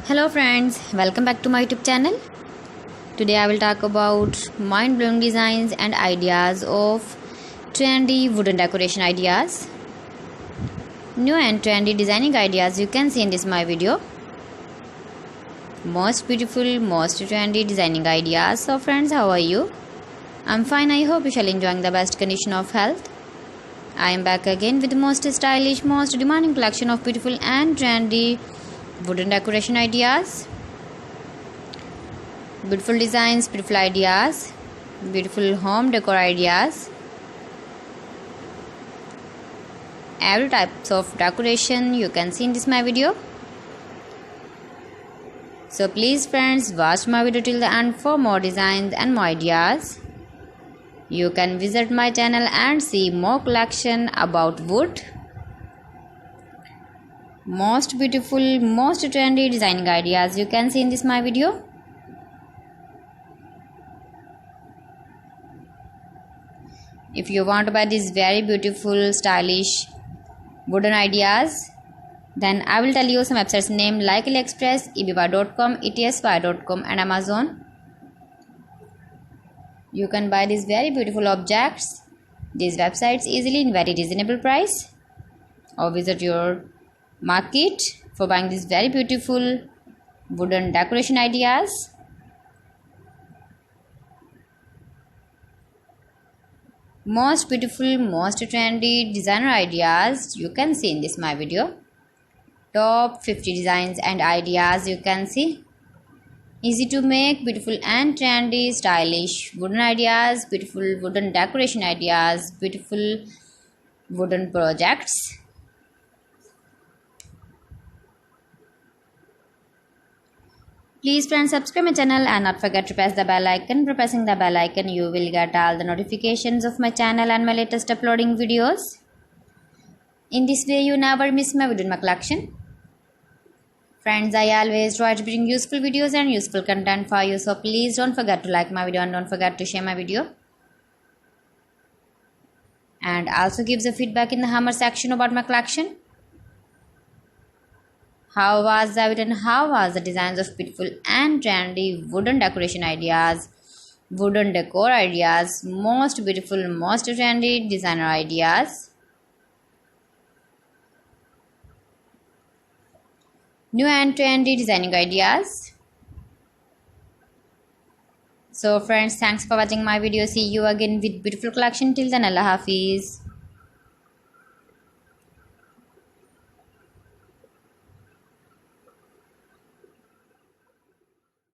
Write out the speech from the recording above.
Hello friends, welcome back to my YouTube channel. Today I will talk about mind-blowing designs and ideas of trendy wooden decoration ideas. New and trendy designing ideas you can see in this my video. Most beautiful, most trendy designing ideas. So friends, how are you? I'm fine. I hope you shall enjoying the best condition of health. I am back again with the most stylish, most demanding collection of beautiful and trendy wooden decoration ideas. Beautiful designs, beautiful ideas, beautiful home decor ideas. Every types of decoration you can see in this my video. So please friends, watch my video till the end for more designs and more ideas. You can visit my channel and see more collection about wood. Most beautiful, most trendy designing ideas you can see in this my video. If you want to buy these very beautiful, stylish wooden ideas, then I will tell you some websites name like AliExpress, eBay.com, etsy.com and Amazon. You can buy these very beautiful objects, these websites easily in very reasonable price, or visit your market for buying these very beautiful wooden decoration ideas. Most beautiful, most trendy designer ideas you can see in this my video. Top 50 designs and ideas you can see. Easy to make, beautiful and trendy, stylish wooden ideas, beautiful wooden decoration ideas, beautiful wooden projects. Please friends, subscribe my channel and not forget to press the bell icon. By pressing the bell icon, you will get all the notifications of my channel and my latest uploading videos. In this way, you never miss my video in my collection. Friends, I always try to bring useful videos and useful content for you. So please don't forget to like my video and don't forget to share my video. And also give the feedback in the hammer section about my collection. How was the video and how was the designs of beautiful and trendy wooden decoration ideas, wooden decor ideas, most beautiful, most trendy designer ideas. New and trendy designing ideas. So friends, thanks for watching my video. See you again with beautiful collection. Till then, Allah Hafiz.